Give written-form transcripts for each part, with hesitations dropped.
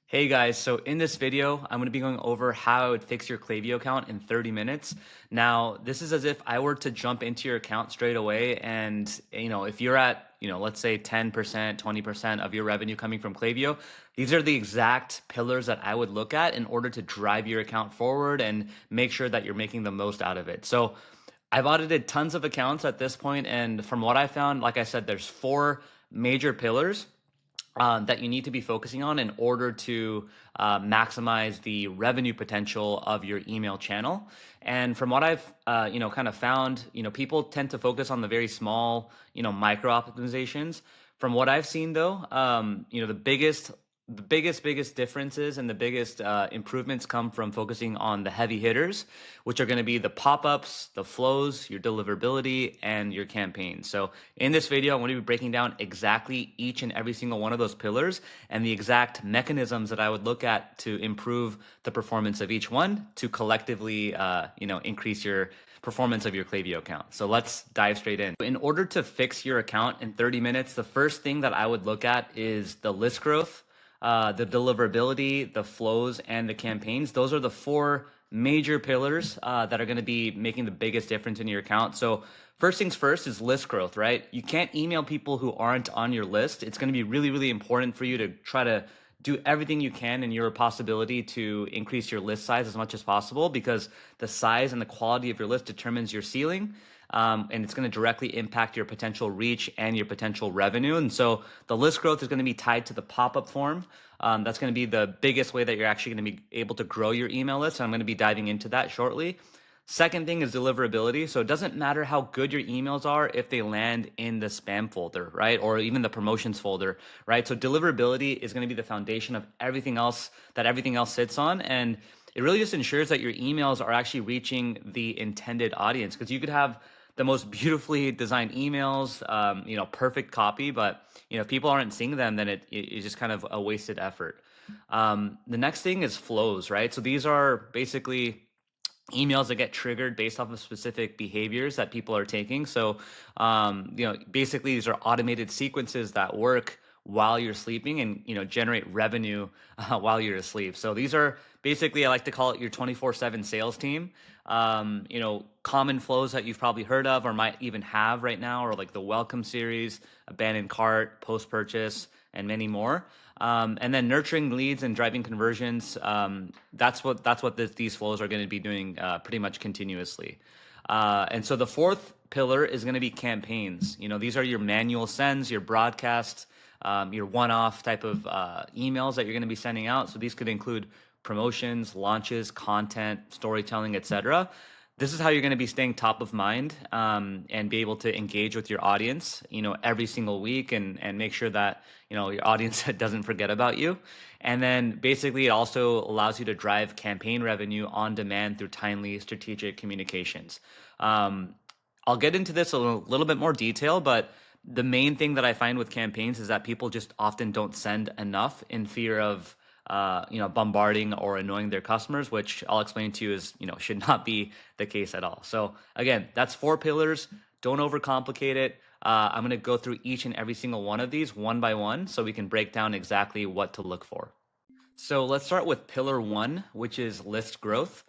Hey guys, so in this video, I'm going to be going over how I would fix your Klaviyo account in 30 minutes. Now, this is as if I were to jump into your account straight away and, if you're at, let's say 10%, 20% of your revenue coming from Klaviyo, these are the exact pillars that I would look at in order to drive your account forward and make sure that you're making the most out of it. So, I've audited tons of accounts at this point, and from what I found, like I said, there's four major pillars that you need to be focusing on in order to maximize the revenue potential of your email channel. And from what I've kind of found, people tend to focus on the very small, micro optimizations. From what I've seen though, the biggest differences and the biggest improvements come from focusing on the heavy hitters, which are going to be the pop-ups, the flows, your deliverability, and your campaigns. So in this video, I'm going to be breaking down exactly each and every single one of those pillars and the exact mechanisms that I would look at to improve the performance of each one to collectively increase your performance of your Klaviyo account. So let's dive straight in. In order to fix your account in 30 minutes, the first thing that I would look at is the list growth, the deliverability, the flows, and the campaigns. Those are the four major pillars that are going to be making the biggest difference in your account. So first things first is list growth, right? You can't email people who aren't on your list. It's going to be really, really important for you to try to do everything you can in your possibility to increase your list size as much as possible, because the size and the quality of your list determines your ceiling. And it's going to directly impact your potential reach and your potential revenue. And so the list growth is going to be tied to the pop-up form. That's going to be the biggest way that you're actually going to be able to grow your email list. And I'm going to be diving into that shortly. Second thing is deliverability. So it doesn't matter how good your emails are if they land in the spam folder, right? Or even the promotions folder, right? So deliverability is going to be the foundation of everything else that everything else sits on. And it really just ensures that your emails are actually reaching the intended audience, because you could have the most beautifully designed emails, perfect copy, but if people aren't seeing them, then it's just kind of a wasted effort. The next thing is flows, right? So these are basically emails that get triggered based off of specific behaviors that people are taking. So, basically these are automated sequences that work while you're sleeping and, generate revenue while you're asleep. So these are basically, I like to call it your 24/7 sales team. Common flows that you've probably heard of or might even have right now, or like the welcome series, abandoned cart, post purchase, and many more. And then nurturing leads and driving conversions. That's what these flows are going to be doing pretty much continuously. And so the fourth pillar is going to be campaigns. These are your manual sends, your broadcasts, your one-off type of emails that you're going to be sending out. So these could include promotions, launches, content, storytelling, etc. This is how you're going to be staying top of mind, and be able to engage with your audience, every single week, and make sure that, your audience doesn't forget about you. And then basically it also allows you to drive campaign revenue on demand through timely strategic communications. Um, I'll get into this a little bit more detail, but the main thing that I find with campaigns is that people just often don't send enough in fear of bombarding or annoying their customers, which I'll explain to you is, should not be the case at all. So again, that's four pillars. Don't overcomplicate it. I'm going to go through each and every single one of these one by one so we can break down exactly what to look for. So let's start with pillar one, which is list growth.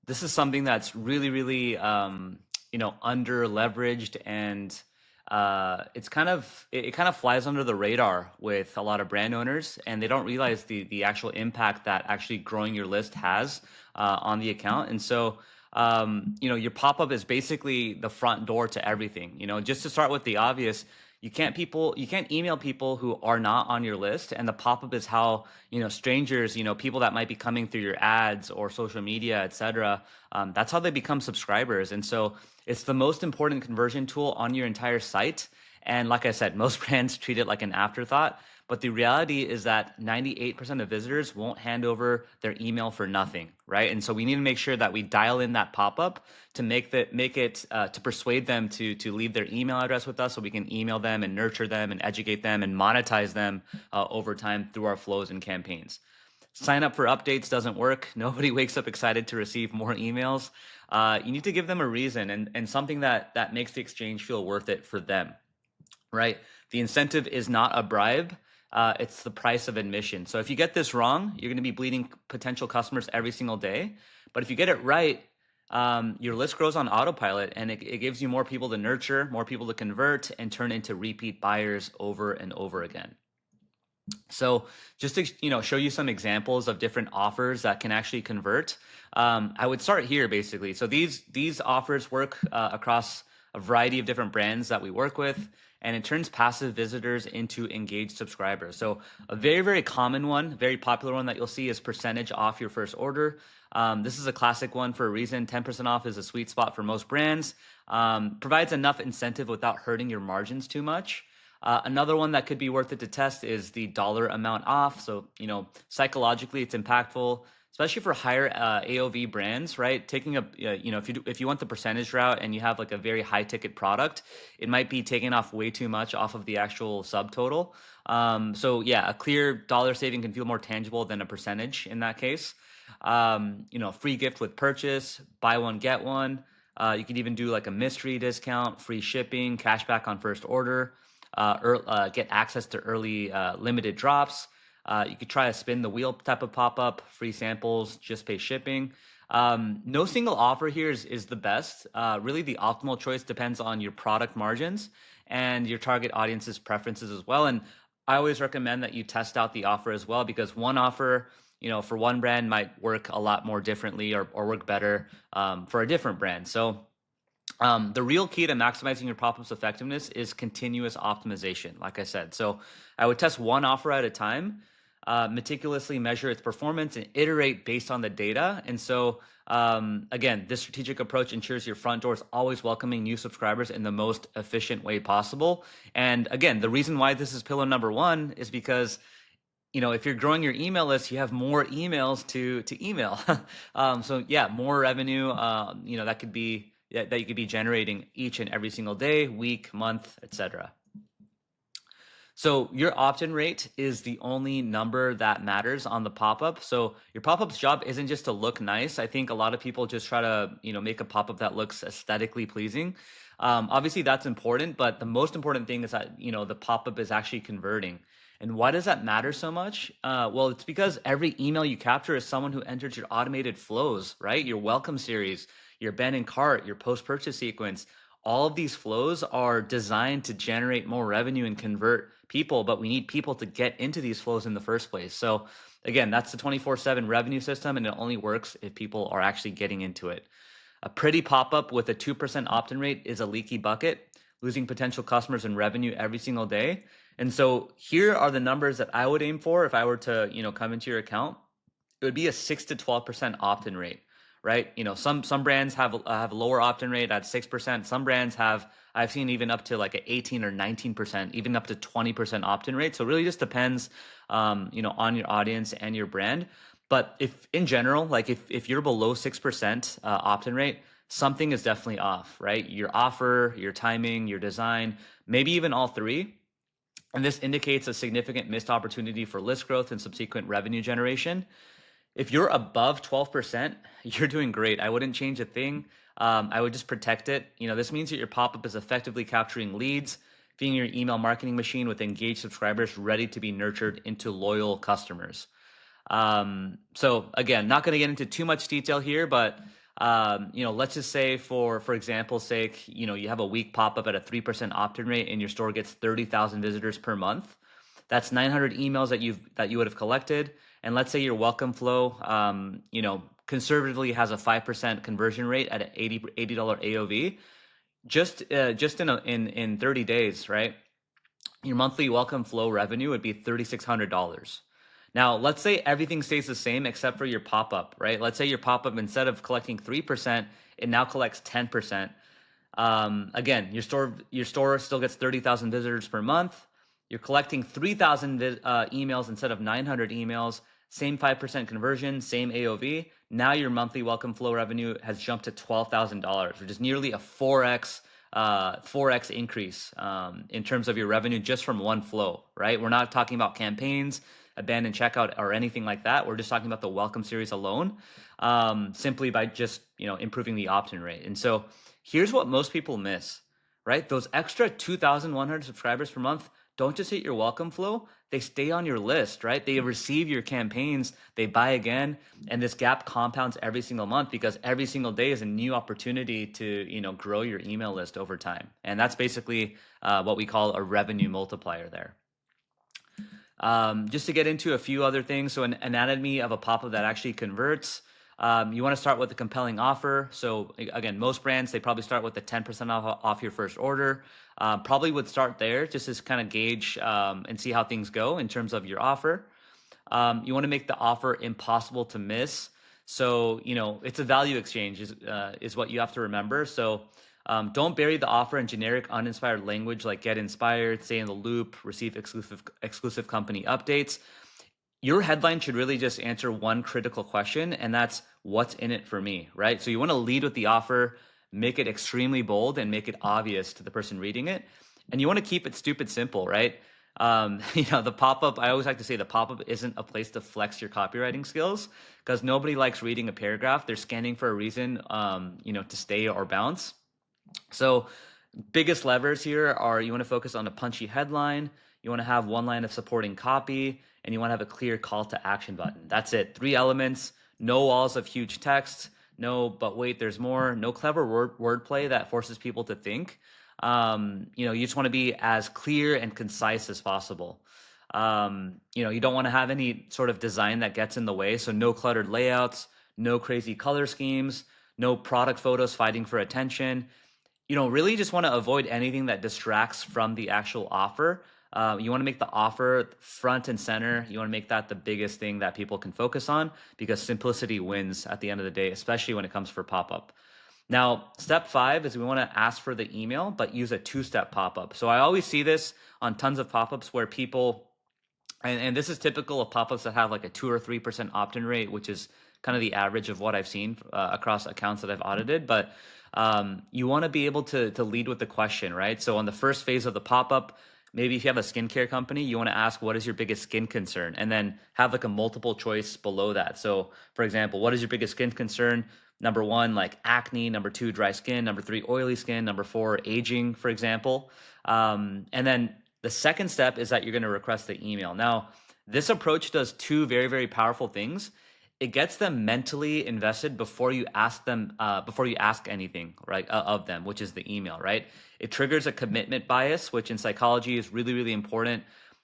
This is something that's really, really, under leveraged, and it kind of flies under the radar with a lot of brand owners, and they don't realize the actual impact that actually growing your list has on the account. And so, your pop up is basically the front door to everything. Just to start with the obvious, you can't email people who are not on your list, and the pop-up is how, strangers, people that might be coming through your ads or social media, etc. That's how they become subscribers. And so it's the most important conversion tool on your entire site. And like I said, most brands treat it like an afterthought, but the reality is that 98% of visitors won't hand over their email for nothing, right? And so we need to make sure that we dial in that pop-up to make it to persuade them to leave their email address with us, so we can email them and nurture them and educate them and monetize them over time through our flows and campaigns. Sign up for updates doesn't work. Nobody wakes up excited to receive more emails. You need to give them a reason and something that makes the exchange feel worth it for them, right? The incentive is not a bribe. it's the price of admission. So if you get this wrong, you're going to be bleeding potential customers every single day. But if you get it right, your list grows on autopilot, and it gives you more people to nurture, more people to convert, and turn into repeat buyers over and over again. So just to show you some examples of different offers that can actually convert, I would start here basically. So these offers work across a variety of different brands that we work with, and it turns passive visitors into engaged subscribers. So a very common one, very popular one that you'll see is percentage off your first order. This is a classic one for a reason. 10% off is a sweet spot for most brands. Provides enough incentive without hurting your margins too much. Another one that could be worth it to test is the dollar amount off. So, psychologically, it's impactful, especially for higher AOV brands, right? Taking if you want the percentage route and you have like a very high ticket product, it might be taking off way too much off of the actual subtotal. So yeah, a clear dollar saving can feel more tangible than a percentage in that case. Free gift with purchase, buy one, get one. You could even do like a mystery discount, free shipping, cash back on first order. Get access to early limited drops. You could try a spin the wheel type of pop-up, free samples, just pay shipping. No single offer here is the best. Really, the optimal choice depends on your product margins and your target audience's preferences as well. And I always recommend that you test out the offer as well, because one offer, for one brand might work a lot more differently or work better for a different brand. So the real key to maximizing your pop-ups effectiveness is continuous optimization, like I said. So I would test one offer at a time, meticulously measure its performance, and iterate based on the data. And so, again, this strategic approach ensures your front door is always welcoming new subscribers in the most efficient way possible. And again, the reason why this is pillar number one is because if you're growing your email list, you have more emails to email. So yeah, more revenue, that you could be generating each and every single day, week, month, etc. So your opt-in rate is the only number that matters on the pop-up. So your pop-up's job isn't just to look nice. I think a lot of people just try to, make a pop-up that looks aesthetically pleasing. Obviously that's important, but the most important thing is that, the pop-up is actually converting. And why does that matter so much? Well, it's because every email you capture is someone who enters your automated flows, right? Your welcome series, your abandoned cart, your post-purchase sequence. All of these flows are designed to generate more revenue and convert people, but we need people to get into these flows in the first place. So again, that's the 24/7 revenue system, and it only works if people are actually getting into it. A pretty pop-up with a 2% opt-in rate is a leaky bucket, losing potential customers and revenue every single day. And so here are the numbers that I would aim for if I were to, come into your account. It would be a 6 to 12% opt-in rate, right? Some brands have a lower opt-in rate at 6%. Some brands I've seen even up to like an 18 or 19%, even up to 20% opt-in rate. So it really just depends, on your audience and your brand. But if in general, like if you're below 6% opt-in rate, something is definitely off, right? Your offer, your timing, your design, maybe even all three. And this indicates a significant missed opportunity for list growth and subsequent revenue generation. If you're above 12%, you're doing great. I wouldn't change a thing. I would just protect it. This means that your pop-up is effectively capturing leads, feeding your email marketing machine with engaged subscribers ready to be nurtured into loyal customers. So again, not going to get into too much detail here, but let's just say for example's sake, you have a week pop-up at a 3% opt-in rate and your store gets 30,000 visitors per month. That's 900 emails that you would have collected. And let's say your welcome flow, conservatively has a 5% conversion rate at an $80 AOV. Just in 30 days, right? Your monthly welcome flow revenue would be $3,600. Now, let's say everything stays the same except for your pop-up, right? Let's say your pop-up, instead of collecting 3%, it now collects 10%. Again, your store still gets 30,000 visitors per month. You're collecting 3,000 emails instead of 900 emails. Same 5% conversion, same AOV. Now your monthly welcome flow revenue has jumped to $12,000, which is nearly a 4x increase in terms of your revenue just from one flow, right? We're not talking about campaigns, abandoned checkout, or anything like that. We're just talking about the welcome series alone, simply by just improving the opt-in rate. And so here's what most people miss, right? Those extra 2,100 subscribers per month, don't just hit your welcome flow, they stay on your list, right? They receive your campaigns, they buy again, and this gap compounds every single month because every single day is a new opportunity to, grow your email list over time. And that's basically what we call a revenue multiplier there. Just to get into a few other things, so an anatomy of a pop-up that actually converts. You want to start with a compelling offer. So again, most brands, they probably start with the 10% off your first order. Probably would start there just to kind of gauge and see how things go in terms of your offer. You want to make the offer impossible to miss. So, it's a value exchange is what you have to remember. So don't bury the offer in generic, uninspired language like get inspired, stay in the loop, receive exclusive company updates. Your headline should really just answer one critical question, and that's what's in it for me, right? So you want to lead with the offer, make it extremely bold, and make it obvious to the person reading it. And you want to keep it stupid simple, right? The pop-up, I always like to say the pop-up isn't a place to flex your copywriting skills because nobody likes reading a paragraph. They're scanning for a reason, to stay or bounce. So biggest levers here are you want to focus on a punchy headline, you want to have one line of supporting copy, and you want to have a clear call to action button. That's it. 3 elements, no walls of huge text, no, but wait, there's more, no clever wordplay that forces people to think. You just want to be as clear and concise as possible. You don't want to have any sort of design that gets in the way. So no cluttered layouts, no crazy color schemes, no product photos fighting for attention. Really just want to avoid anything that distracts from the actual offer. You want to make the offer front and center. You want to make that the biggest thing that people can focus on because simplicity wins at the end of the day, especially when it comes for pop-up. Now, step 5 is we want to ask for the email, but use a 2-step pop-up. So I always see this on tons of pop-ups where people, and this is typical of pop-ups that have like a 2 or 3% opt-in rate, which is kind of the average of what I've seen across accounts that I've audited. But you want to be able to lead with the question, right? So on the first phase of the pop-up, maybe if you have a skincare company, you want to ask, what is your biggest skin concern? And then have like a multiple choice below that. So for example, what is your biggest skin concern? Number 1, like acne. Number 2, dry skin. Number 3, oily skin. Number 4, aging, for example. And then the second step is that you're going to request the email. Now, this approach does 2 very, very powerful things. It gets them mentally invested before you ask anything, right, of them, which is the email, right? It triggers a commitment bias, which in psychology is really, really important.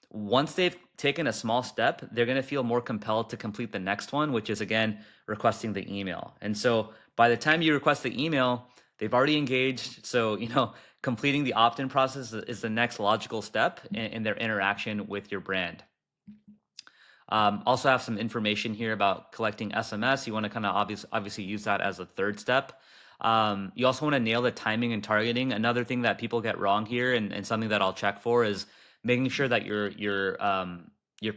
Once they've taken a small step, they're going to feel more compelled to complete the next one, which is again requesting the email. And so by the time you request the email, they've already engaged. So completing the opt-in process is the next logical step in their interaction with your brand. Also have some information here about collecting SMS. You want to kind of obviously use that as a third step. You also want to nail the timing and targeting. Another thing that people get wrong here, and something that I'll check for, is making sure that your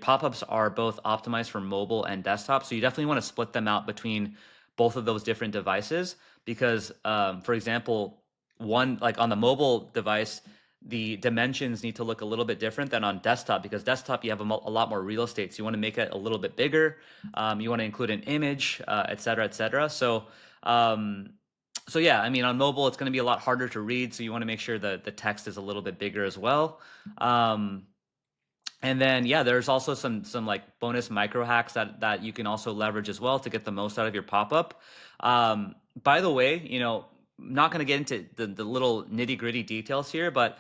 pop-ups are both optimized for mobile and desktop. So you definitely want to split them out between both of those different devices because, for example, one like on the mobile device, the dimensions need to look a little bit different than on desktop because desktop you have a lot more real estate. So you want to make it a little bit bigger. You want to include an image, et cetera, et cetera. So yeah, I mean, on mobile, it's going to be a lot harder to read. So you want to make sure that the text is a little bit bigger as well. And then, yeah, there's also some like bonus micro hacks that you can also leverage as well to get the most out of your pop-up. By the way, I'm not going to get into the little nitty gritty details here, but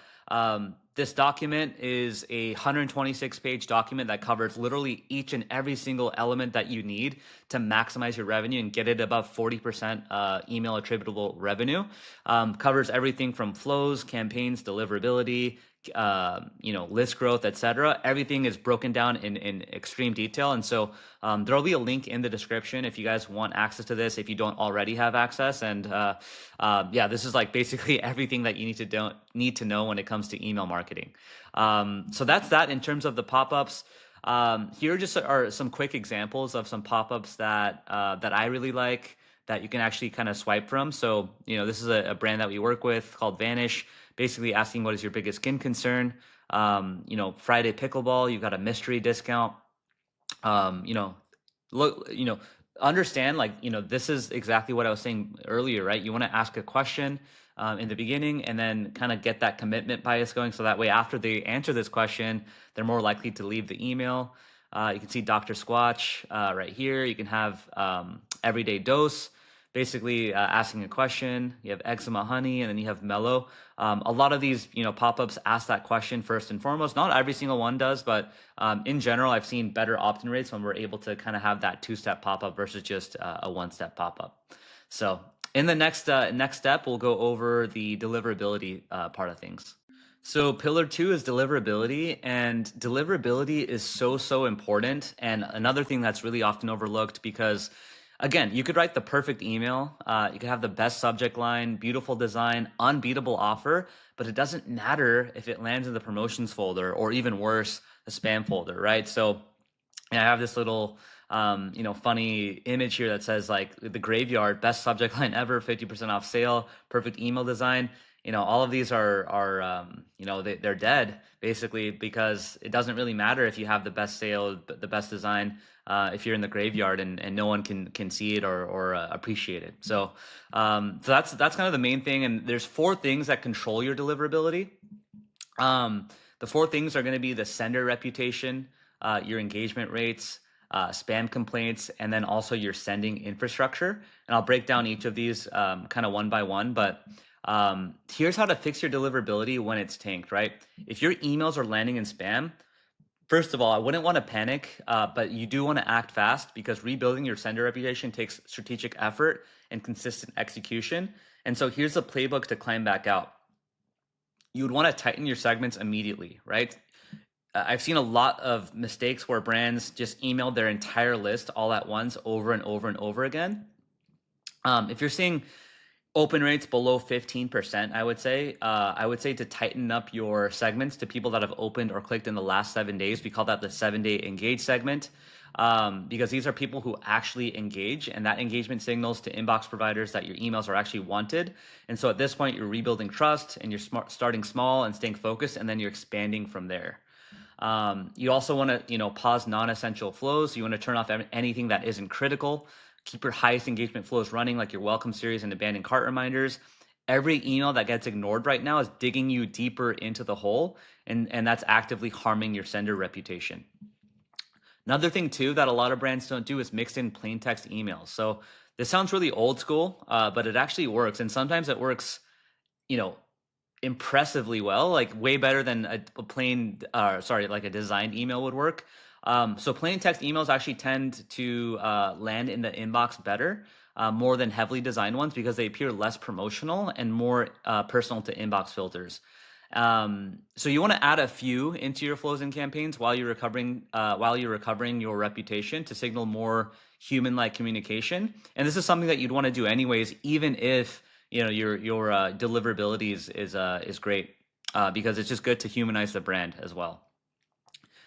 this document is a 126-page document that covers literally each and every single element that you need to maximize your revenue and get it above 40% email attributable revenue. Covers everything from flows, campaigns, deliverability, list growth, etc. Everything is broken down in extreme detail. And so there'll be a link in the description if you guys want access to this, if you don't already have access. And yeah, this is like basically everything that you need to know when it comes to email marketing. So that's that in terms of the pop-ups. Here just are some quick examples of some pop-ups that I really like that you can actually kind of swipe from. So, this is a brand that we work with called Vanish, basically asking what is your biggest skin concern. Friday pickleball, you've got a mystery discount. Look, understand, like, this is exactly what I was saying earlier, right? You want to ask a question in the beginning and then kind of get that commitment bias going. So that way, after they answer this question, they're more likely to leave the email. You can see Dr. Squatch right here. You can have everyday dose, basically asking a question. You have eczema honey, and then you have mellow. A lot of these, pop-ups ask that question first and foremost. Not every single one does, but in general, I've seen better opt-in rates when we're able to kind of have that two-step pop-up versus just a one-step pop-up. So in the next step, we'll go over the deliverability part of things. So pillar two is deliverability, and deliverability is so important. And another thing that's really often overlooked, because again, you could write the perfect email, you could have the best subject line, beautiful design, unbeatable offer, but it doesn't matter if it lands in the promotions folder or even worse, the spam folder, right? So and I have this little, funny image here that says like the graveyard, best subject line ever, 50% off sale, perfect email design. All of these they're dead basically, because it doesn't really matter if you have the best sale, the best design, if you're in the graveyard and no one can see it or appreciate it. So that's kind of the main thing. And there's four things that control your deliverability. The four things are going to be the sender reputation, your engagement rates, spam complaints, and then also your sending infrastructure. And I'll break down each of these kind of one by one. But here's how to fix your deliverability when it's tanked, right? If your emails are landing in spam, first of all, I wouldn't want to panic, but you do want to act fast, because rebuilding your sender reputation takes strategic effort and consistent execution. And so here's the playbook to climb back out. You would want to tighten your segments immediately, right? I've seen a lot of mistakes where brands just emailed their entire list all at once over and over and over again. If you're seeing open rates below 15%, I would say to tighten up your segments to people that have opened or clicked in the last 7 days. We call that the 7-day engage segment, because these are people who actually engage, and that engagement signals to inbox providers that your emails are actually wanted. And so at this point, you're rebuilding trust, and you're starting small and staying focused, and then you're expanding from there. You also want to, pause non-essential flows. You want to turn off anything that isn't critical. Keep your highest engagement flows running, like your welcome series and abandoned cart reminders. Every email that gets ignored right now is digging you deeper into the hole, and that's actively harming your sender reputation. Another thing too that a lot of brands don't do is mix in plain text emails. So this sounds really old school, but it actually works, and sometimes it works, you know, impressively well, like way better than like a designed email would work. So plain text emails actually tend to land in the inbox better, more than heavily designed ones, because they appear less promotional and more personal to inbox filters. So you want to add a few into your flows and campaigns while you're recovering your reputation, to signal more human-like communication. And this is something that you'd want to do anyways, even if your deliverability is great, because it's just good to humanize the brand as well.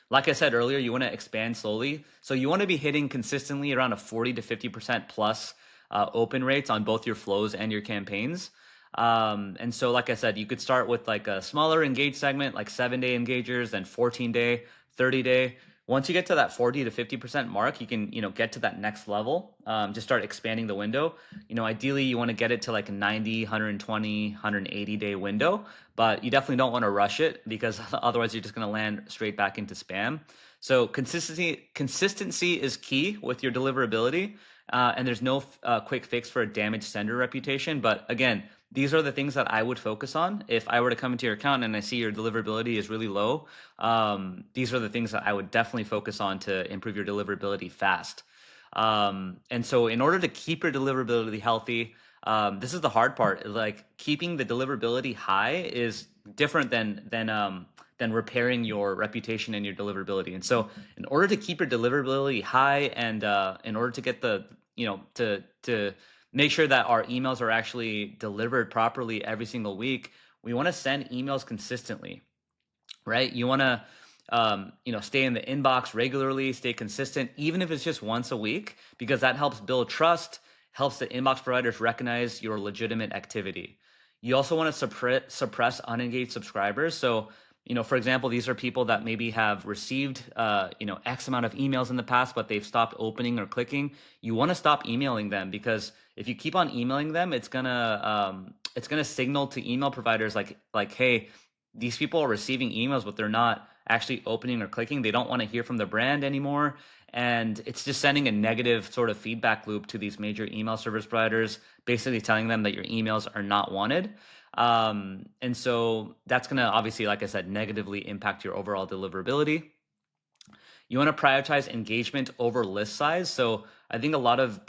Like I said earlier, you want to expand slowly. So you want to be hitting consistently around a 40 to 50% plus open rates on both your flows and your campaigns. And so, like I said, you could start with like a smaller engage segment, like 7-day engagers, then 14-day, 30-day. Once you get to that 40 to 50% mark, you can, get to that next level. Just start expanding the window. Ideally you want to get it to like a 90, 120, 180-day window, but you definitely don't want to rush it, because otherwise you're just going to land straight back into spam. So consistency is key with your deliverability. And there's no quick fix for a damaged sender reputation. But again, these are the things that I would focus on. If I were to come into your account and I see your deliverability is really low, these are the things that I would definitely focus on to improve your deliverability fast. And so in order to keep your deliverability healthy, this is the hard part. Like, keeping the deliverability high is different than repairing your reputation and your deliverability. And so in order to keep your deliverability high, and in order to get to make sure that our emails are actually delivered properly every single week, we want to send emails consistently, right? You want to stay in the inbox regularly, stay consistent, even if it's just once a week, because that helps build trust, helps the inbox providers recognize your legitimate activity. You also want to suppress unengaged subscribers. So For example, these are people that maybe have received, X amount of emails in the past, but they've stopped opening or clicking. You want to stop emailing them, because if you keep on emailing them, it's gonna signal to email providers like, hey, these people are receiving emails, but they're not actually opening or clicking. They don't want to hear from the brand anymore. And it's just sending a negative sort of feedback loop to these major email service providers, basically telling them that your emails are not wanted. And so that's going to obviously, like I said, negatively impact your overall deliverability. You want to prioritize engagement over list size. So I think a lot of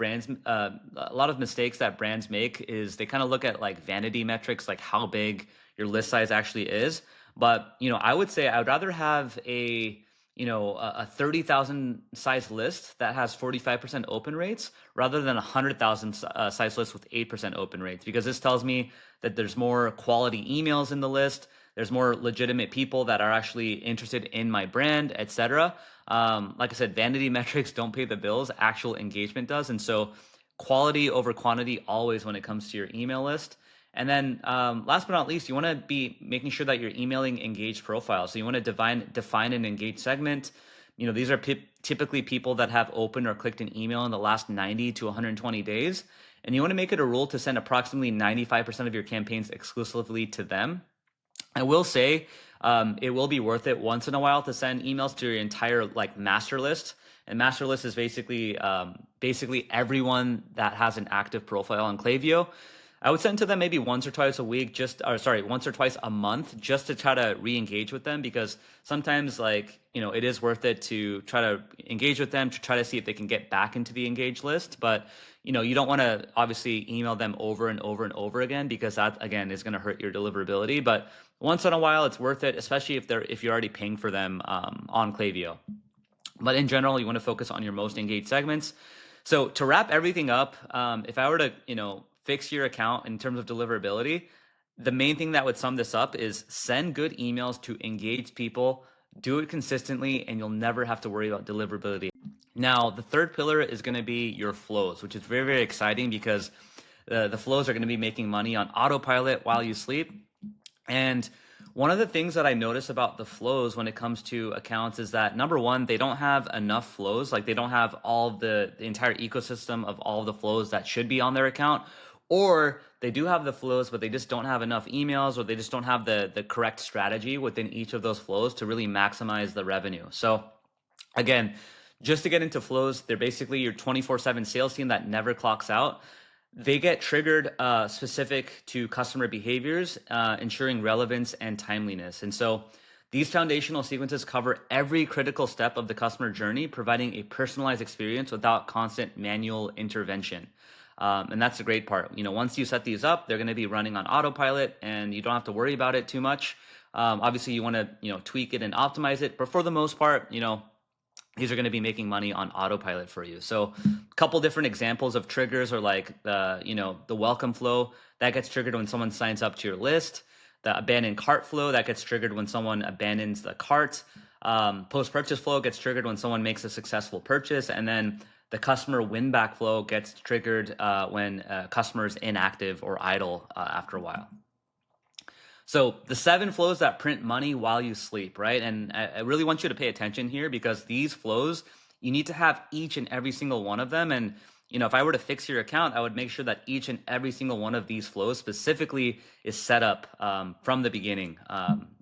mistakes that brands make is they kind of look at like vanity metrics, like how big your list size actually is. But I would say I would rather have a 30,000 size list that has 45% open rates rather than a 100,000 size list with 8% open rates, because this tells me that there's more quality emails in the list. There's more legitimate people that are actually interested in my brand, etc. Like I said, vanity metrics don't pay the bills. Actual engagement does. And so quality over quantity always when it comes to your email list. And then last but not least, you want to be making sure that you're emailing engaged profiles. So you want to define an engaged segment. These are typically people that have opened or clicked an email in the last 90 to 120 days. And you want to make it a rule to send approximately 95% of your campaigns exclusively to them. I will say it will be worth it once in a while to send emails to your entire like master list. And master list is basically everyone that has an active profile on Klaviyo. I would send to them maybe once or twice a week, once or twice a month, just to try to re-engage with them, because sometimes it is worth it to try to engage with them to try to see if they can get back into the engaged list. But you don't want to obviously email them over and over and over again, because that again is going to hurt your deliverability. But once in a while, it's worth it, especially if you're already paying for them on Klaviyo. But in general, you want to focus on your most engaged segments. So to wrap everything up, if I were to fix your account in terms of deliverability, the main thing that would sum this up is send good emails to engaged people, do it consistently, and you'll never have to worry about deliverability. Now, the third pillar is going to be your flows, which is very, very exciting, because the flows are going to be making money on autopilot while you sleep. And one of the things that I notice about the flows when it comes to accounts is that, number one, they don't have enough flows. Like, they don't have all of the entire ecosystem of all of the flows that should be on their account. Or they do have the flows, but they just don't have enough emails, or they just don't have the correct strategy within each of those flows to really maximize the revenue. So again, just to get into flows, they're basically your 24/7 sales team that never clocks out. They get triggered specific to customer behaviors, ensuring relevance and timeliness. And so these foundational sequences cover every critical step of the customer journey, providing a personalized experience without constant manual intervention. And that's the great part. Once you set these up, they're going to be running on autopilot, and you don't have to worry about it too much. Obviously, you want to tweak it and optimize it, but for the most part, these are going to be making money on autopilot for you. So a couple different examples of triggers are like the welcome flow that gets triggered when someone signs up to your list, the abandoned cart flow that gets triggered when someone abandons the cart, post-purchase flow gets triggered when someone makes a successful purchase, and then the customer win back flow gets triggered when a customer is inactive or idle after a while. So the 7 flows that print money while you sleep, right? And I really want you to pay attention here, because these flows, you need to have each and every single one of them. And, if I were to fix your account, I would make sure that each and every single one of these flows specifically is set up from the beginning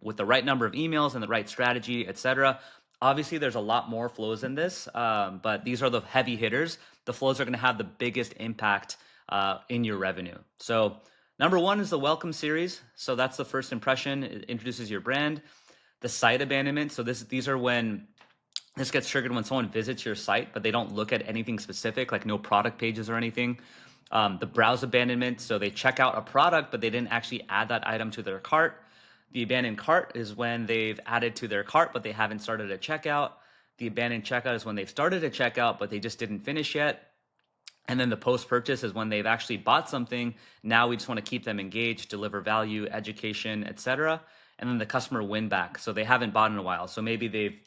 with the right number of emails and the right strategy, etc. Obviously, there's a lot more flows in this, but these are the heavy hitters. The flows are going to have the biggest impact in your revenue. So number 1 is the welcome series. So that's the first impression. It introduces your brand. The site abandonment. So this gets triggered when someone visits your site, but they don't look at anything specific, like no product pages or anything. The browse abandonment. So they check out a product, but they didn't actually add that item to their cart. The abandoned cart is when they've added to their cart, but they haven't started a checkout. The abandoned checkout is when they've started a checkout, but they just didn't finish yet. And then the post-purchase is when they've actually bought something. Now we just want to keep them engaged, deliver value, education, etc. And then the customer win back. So they haven't bought in a while. So maybe they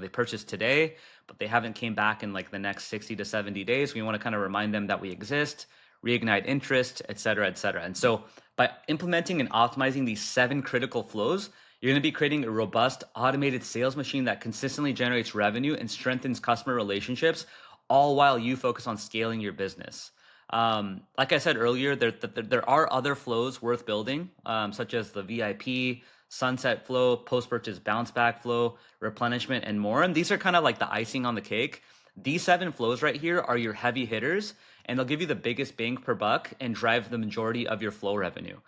purchased today, but they haven't came back in like the next 60 to 70 days. We want to kind of remind them that we exist, reignite interest, etc., etc. And so by implementing and optimizing these 7 critical flows, You're going to be creating a robust automated sales machine that consistently generates revenue and strengthens customer relationships, all while you focus on scaling your business. Like I said earlier, there are other flows worth building, such as the VIP, sunset flow, post-purchase bounce back flow, replenishment, and more. And these are kind of like the icing on the cake. These 7 flows right here are your heavy hitters, and they'll give you the biggest bang per buck and drive the majority of your flow revenue.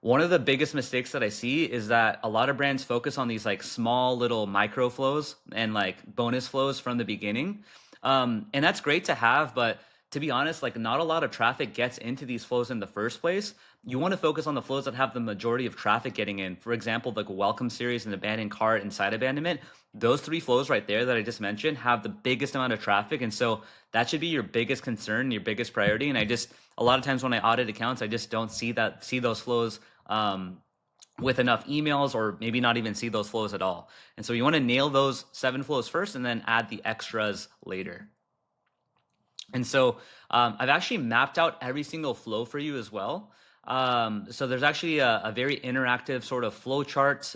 One of the biggest mistakes that I see is that a lot of brands focus on these like small little micro flows and like bonus flows from the beginning. And that's great to have, but to be honest, like not a lot of traffic gets into these flows in the first place. You want to focus on the flows that have the majority of traffic getting in. For example, like a welcome series and abandoned cart and site abandonment. Those 3 flows right there that I just mentioned have the biggest amount of traffic. And so that should be your biggest concern, your biggest priority. And a lot of times when I audit accounts, I just don't see those flows with enough emails, or maybe not even see those flows at all. And so you want to nail those 7 flows first and then add the extras later. And so I've actually mapped out every single flow for you as well. So there's actually a very interactive sort of flow chart.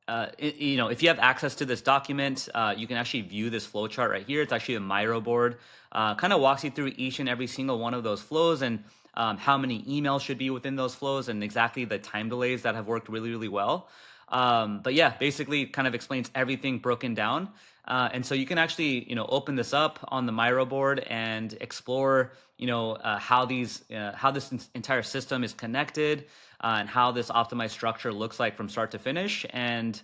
If you have access to this document, you can actually view this flow chart right here. It's actually a Miro board. Kind of walks you through each and every single one of those flows and how many emails should be within those flows and exactly the time delays that have worked really, really well. But yeah, basically kind of explains everything broken down. And so you can actually, open this up on the Miro board and explore, how this entire system is connected, and how this optimized structure looks like from start to finish. And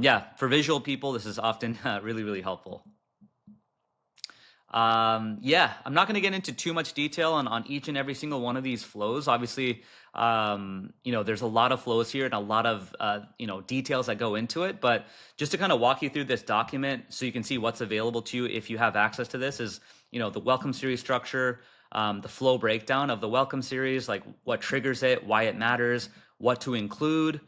yeah, for visual people, this is often really, really helpful. Yeah, I'm not going to get into too much detail on each and every single one of these flows. Obviously, there's a lot of flows here and a lot of, details that go into it. But just to kind of walk you through this document so you can see what's available to you if you have access to this is, the welcome series structure, the flow breakdown of the welcome series, like what triggers it, why it matters, what to include.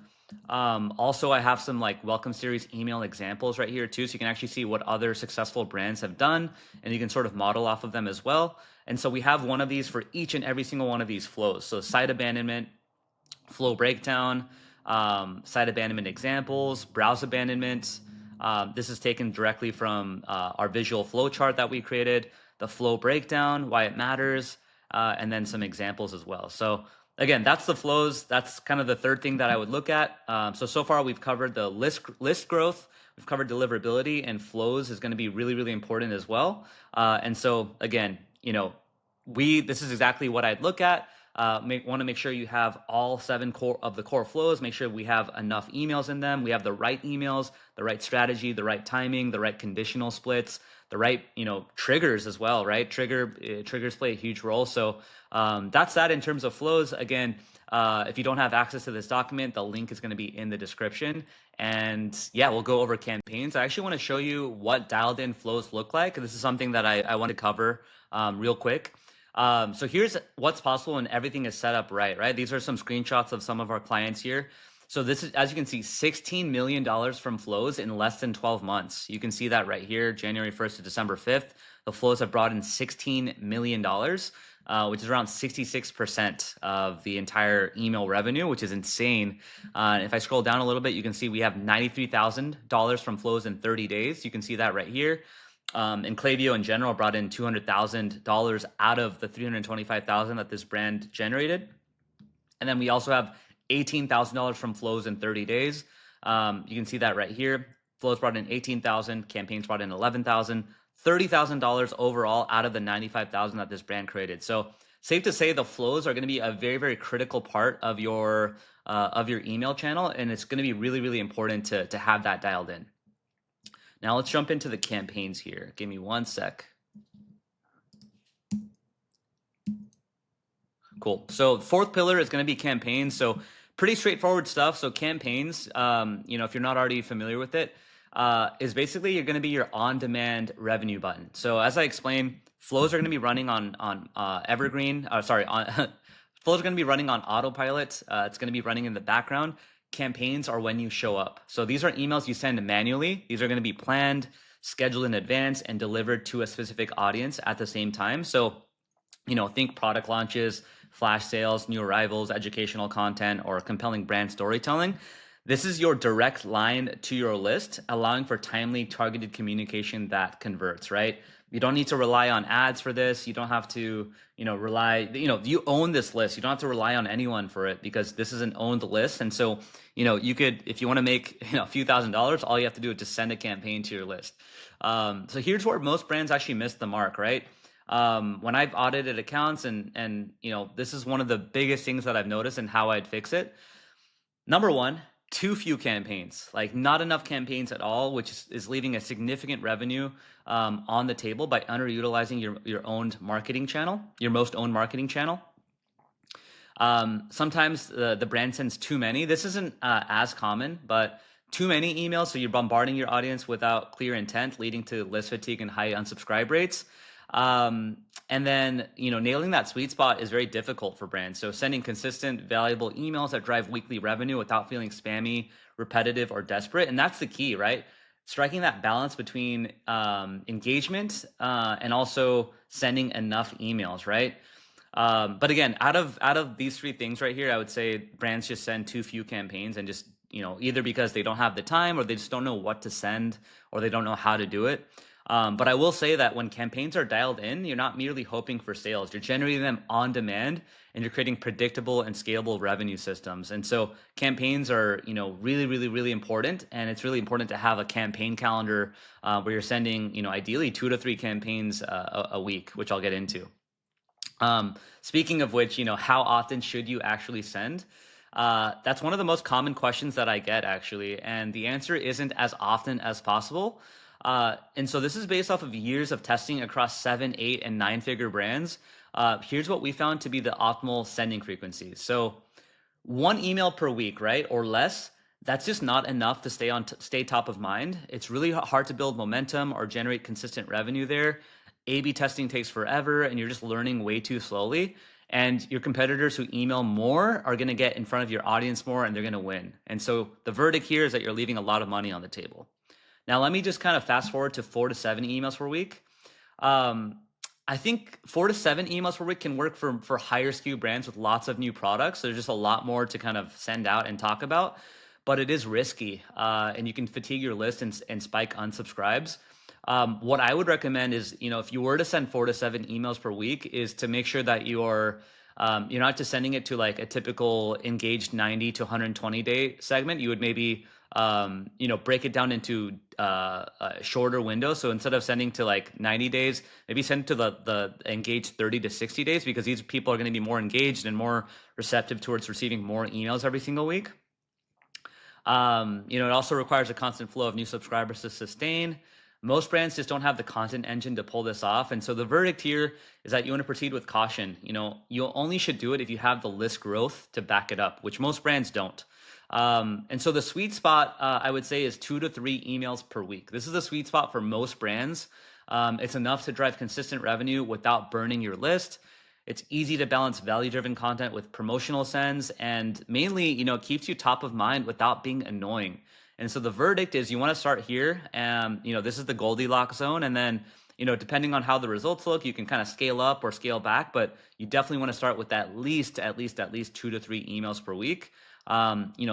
Also, I have some like welcome series email examples right here too, so you can actually see what other successful brands have done, and you can sort of model off of them as well. And so we have one of these for each and every single one of these flows. So site abandonment, flow breakdown, site abandonment examples, browse abandonment. This is taken directly from our visual flow chart that we created, the flow breakdown, why it matters, and then some examples as well. So again, that's the flows. That's kind of the third thing that I would look at. So far we've covered the list growth, we've covered deliverability, and flows is going to be really, really important as well. And so again, this is exactly what I'd look at. Want to make sure you have all 7 of the core flows. Make sure we have enough emails in them. We have the right emails, the right strategy, the right timing, the right conditional splits, the right triggers as well, right? Triggers play a huge role. So that's that in terms of flows. Again, if you don't have access to this document, the link is going to be in the description. And yeah, we'll go over campaigns. I actually want to show you what dialed in flows look like. This is something that I want to cover real quick. So here's what's possible when everything is set up right? These are some screenshots of some of our clients here. So this is, as you can see, $16 million from flows in less than 12 months. You can see that right here, January 1st to December 5th. The flows have brought in $16 million, which is around 66% of the entire email revenue, which is insane. If I scroll down a little bit, you can see we have $93,000 from flows in 30 days. You can see that right here. And Klaviyo in general brought in $200,000 out of the $325,000 that this brand generated. And then we also have $18,000 from flows in 30 days. You can see that right here. Flows brought in $18,000, campaigns brought in $11,000, $30,000 overall out of the $95,000 that this brand created. So safe to say the flows are going to be a very, very critical part of your email channel, and it's going to be really, really important to have that dialed in. Now let's jump into the campaigns here. Give me one sec. Cool. So the 4th pillar is going to be campaigns. So pretty straightforward stuff. So campaigns, if you're not already familiar with it, is basically you're going to be your on-demand revenue button. So as I explained, flows are going to be running on evergreen. Flows are going to be running on autopilot. It's going to be running in the background. Campaigns are when you show up. So these are emails you send manually. These are going to be planned, scheduled in advance, and delivered to a specific audience at the same time. So, think product launches, flash sales, new arrivals, educational content, or compelling brand storytelling. This is your direct line to your list, allowing for timely, targeted communication that converts, right? You don't need to rely on ads for this. You don't have to, you own this list. You don't have to rely on anyone for it because this is an owned list. And so, you could, if you want to make, a few $1,000s, all you have to do is just send a campaign to your list. So here's where most brands actually miss the mark, right? When I've audited accounts and this is one of the biggest things that I've noticed and how I'd fix it. Number one, too few campaigns, like not enough campaigns at all, which is leaving a significant revenue on the table by underutilizing your owned marketing channel, your most owned marketing channel. Sometimes the brand sends too many. This isn't as common, but too many emails. So you're bombarding your audience without clear intent, leading to list fatigue and high unsubscribe rates. And then, nailing that sweet spot is very difficult for brands. So sending consistent, valuable emails that drive weekly revenue without feeling spammy, repetitive, or desperate. And that's the key, right? Striking that balance between engagement and also sending enough emails, right? But again, out of these three things right here, I would say brands just send too few campaigns and just, either because they don't have the time or they just don't know what to send or they don't know how to do it. But I will say that when campaigns are dialed in, you're not merely hoping for sales. You're generating them on demand and you're creating predictable and scalable revenue systems. And so campaigns are, really, really, really important. And it's really important to have a campaign calendar where you're sending, ideally 2 to 3 campaigns a week, which I'll get into. Speaking of which, how often should you actually send? That's one of the most common questions that I get actually. And the answer isn't as often as possible. And so this is based off of years of testing across 7, 8, and 9-figure brands. Here's what we found to be the optimal sending frequencies. So 1 email per week, right? Or less. That's just not enough to stay top of mind. It's really hard to build momentum or generate consistent revenue there. A/B testing takes forever and you're just learning way too slowly. And your competitors who email more are going to get in front of your audience more and they're going to win. And so the verdict here is that you're leaving a lot of money on the table. Now, let me just kind of fast forward to 4 to 7 emails per week. I think 4 to 7 emails per week can work for higher SKU brands with lots of new products. There's just a lot more to kind of send out and talk about, but it is risky and you can fatigue your list and spike unsubscribes. What I would recommend is, if you were to send 4 to 7 emails per week, is to make sure that you're not just sending it to like a typical engaged 90 to 120 day segment. You would maybe break it down into a shorter window. So instead of sending to like 90 days, maybe send to the engaged 30 to 60 days because these people are going to be more engaged and more receptive towards receiving more emails every single week. It also requires a constant flow of new subscribers to sustain. Most brands just don't have the content engine to pull this off. And so the verdict here is that you want to proceed with caution. You only should do it if you have the list growth to back it up, which most brands don't. And so the sweet spot, I would say, is 2 to 3 emails per week. This is the sweet spot for most brands. It's enough to drive consistent revenue without burning your list. It's easy to balance value-driven content with promotional sends, and mainly, it keeps you top of mind without being annoying. And so the verdict is you want to start here. This is the Goldilocks zone. And then, depending on how the results look, you can kind of scale up or scale back, but you definitely want to start with at least 2 to 3 emails per week.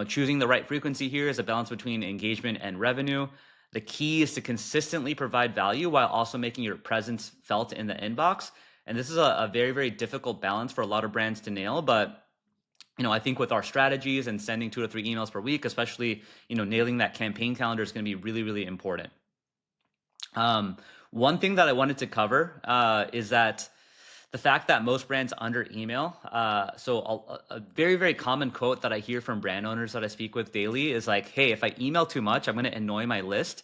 Choosing the right frequency here is a balance between engagement and revenue. The key is to consistently provide value while also making your presence felt in the inbox. And this is a very, very difficult balance for a lot of brands to nail, but I think with our strategies and sending 2 to 3 emails per week, especially, nailing that campaign calendar is going to be really, really important. One thing that I wanted to cover is that the fact that most brands under email. So a very, very common quote that I hear from brand owners that I speak with daily is like, hey, if I email too much, I'm going to annoy my list.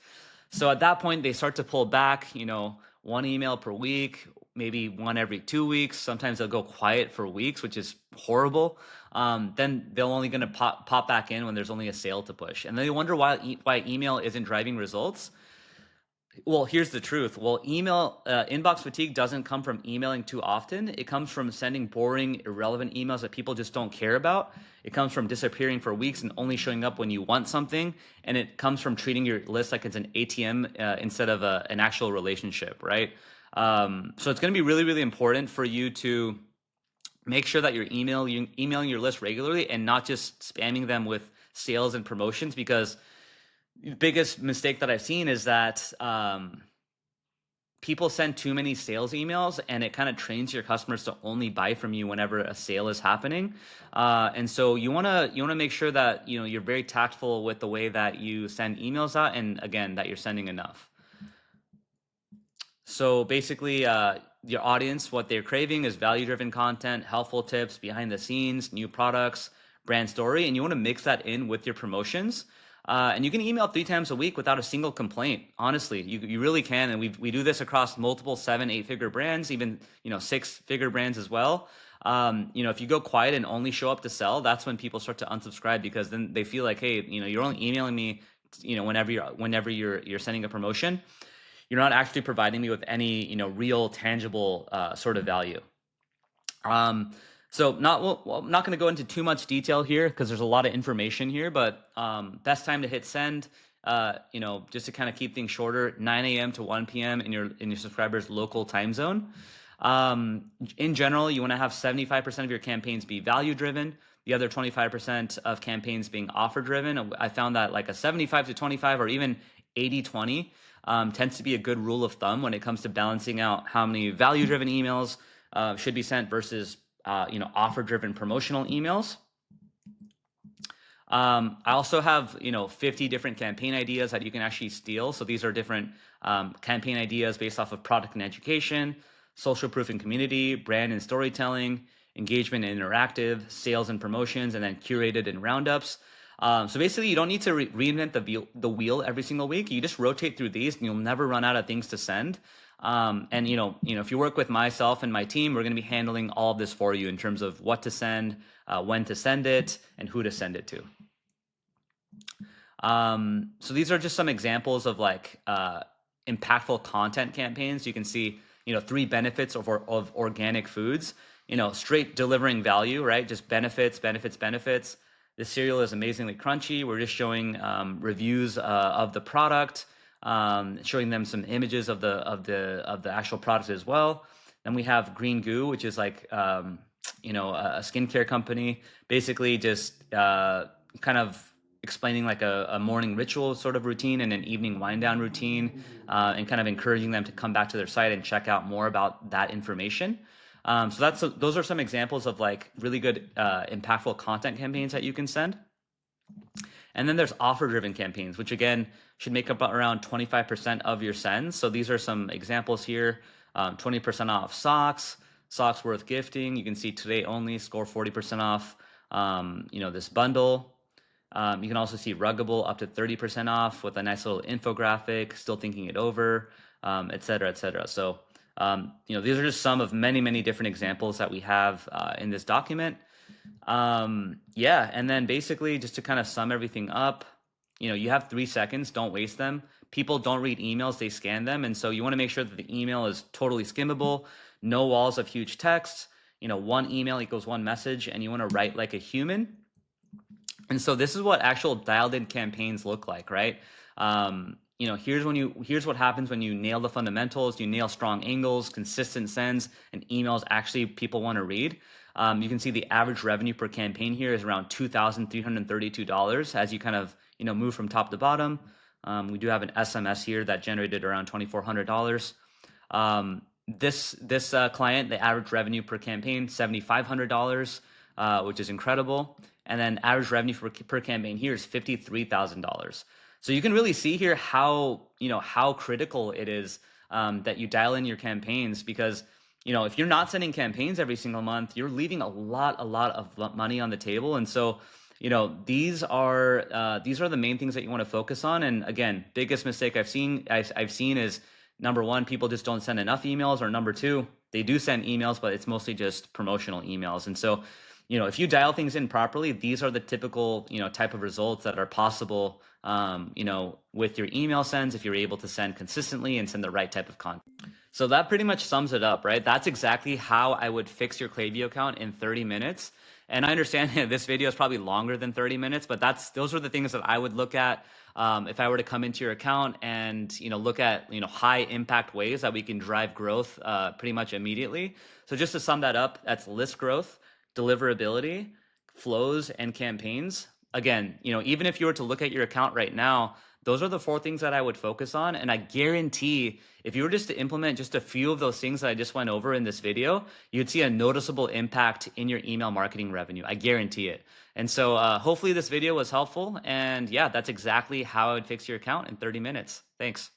So at that point, they start to pull back, 1 email per week, maybe 1 every 2 weeks. Sometimes they'll go quiet for weeks, which is horrible. Then they're only going to pop back in when there's only a sale to push. And then they wonder why email isn't driving results. Well, here's the truth. Well, email inbox fatigue doesn't come from emailing too often. It comes from sending boring, irrelevant emails that people just don't care about. It comes from disappearing for weeks and only showing up when you want something. And it comes from treating your list like it's an ATM instead of an actual relationship, right? So it's going to be really, really important for you to make sure that you're emailing your list regularly and not just spamming them with sales and promotions, because the biggest mistake that I've seen is that people send too many sales emails, and it kind of trains your customers to only buy from you whenever a sale is happening. And so you wanna make sure that you're very tactful with the way that you send emails out, and again, that you're sending enough. So basically, your audience, what they're craving is value-driven content, helpful tips, behind the scenes, new products, brand story, and you want to mix that in with your promotions. And you can email 3 times a week without a single complaint. Honestly, you really can, and we do this across multiple 7, 8 figure brands, even 6 figure brands as well. If you go quiet and only show up to sell, that's when people start to unsubscribe, because then they feel like, hey, you're only emailing me, whenever you're sending a promotion. You're not actually providing me with any real tangible sort of value. So I'm not going to go into too much detail here because there's a lot of information here, but best time to hit send, just to kind of keep things shorter, 9 a.m. to 1 p.m. in your subscribers' local time zone. In general, you want to have 75% of your campaigns be value driven, the other 25% of campaigns being offer driven. I found that like a 75 to 25 or even 80-20 tends to be a good rule of thumb when it comes to balancing out how many value-driven emails should be sent versus offer-driven promotional emails. I also have 50 different campaign ideas that you can actually steal. So these are different campaign ideas based off of product and education, social proof and community, brand and storytelling, engagement and interactive, sales and promotions, and then curated and roundups. So basically, you don't need to reinvent the wheel every single week. You just rotate through these, and you'll never run out of things to send. And if you work with myself and my team, we're going to be handling all of this for you in terms of what to send, when to send it, and who to send it to. So these are just some examples of impactful content campaigns. You can see 3 benefits of organic foods. Straight delivering value, right? Just benefits. The cereal is amazingly crunchy. We're just showing reviews of the product, showing them some images of the actual product as well. Then we have Green Goo, which is like a skincare company, basically just kind of explaining like a morning ritual sort of routine and an evening wind down routine, and kind of encouraging them to come back to their site and check out more about that information. So those are some examples of like really good impactful content campaigns that you can send. And then there's offer-driven campaigns, which again should make up around 25% of your sends. So these are some examples here: 20% off socks worth gifting. You can see today only, score 40% off. This bundle. You can also see Ruggable up to 30% off with a nice little infographic, still thinking it over, et cetera, et cetera. So these are just some of many, many different examples that we have in this document. And then basically just to kind of sum everything up, you have 3 seconds, don't waste them. People don't read emails, they scan them. And so you want to make sure that the email is totally skimmable, no walls of huge text, 1 email equals 1 message, and you want to write like a human. And so this is what actual dialed in campaigns look like, right? Here's what happens when you nail the fundamentals, you nail strong angles, consistent sends, and emails actually people want to read. You can see the average revenue per campaign here is around $2,332 as you kind of move from top to bottom. We do have an SMS here that generated around $2,400. This client, the average revenue per campaign $7,500, which is incredible. And then average revenue per campaign here is $53,000. So you can really see here how critical it is that you dial in your campaigns, because if you're not sending campaigns every single month, you're leaving a lot of money on the table. And so these are the main things that you want to focus on. And again, biggest mistake I've seen is, number 1, people just don't send enough emails, or number 2, they do send emails, but it's mostly just promotional emails. And so if you dial things in properly, these are the typical, type of results that are possible, with your email sends, if you're able to send consistently and send the right type of content. So that pretty much sums it up, right? That's exactly how I would fix your Klaviyo account in 30 minutes. And I understand this video is probably longer than 30 minutes, but those are the things that I would look at if I were to come into your account and look at high impact ways that we can drive growth pretty much immediately. So just to sum that up, that's list growth, deliverability, flows, and campaigns. again, even if you were to look at your account right now, those are the four things that I would focus on. And I guarantee if you were just to implement just a few of those things that I just went over in this video, you'd see a noticeable impact in your email marketing revenue. I guarantee it. And so hopefully this video was helpful. And yeah, that's exactly how I would fix your account in 30 minutes. Thanks.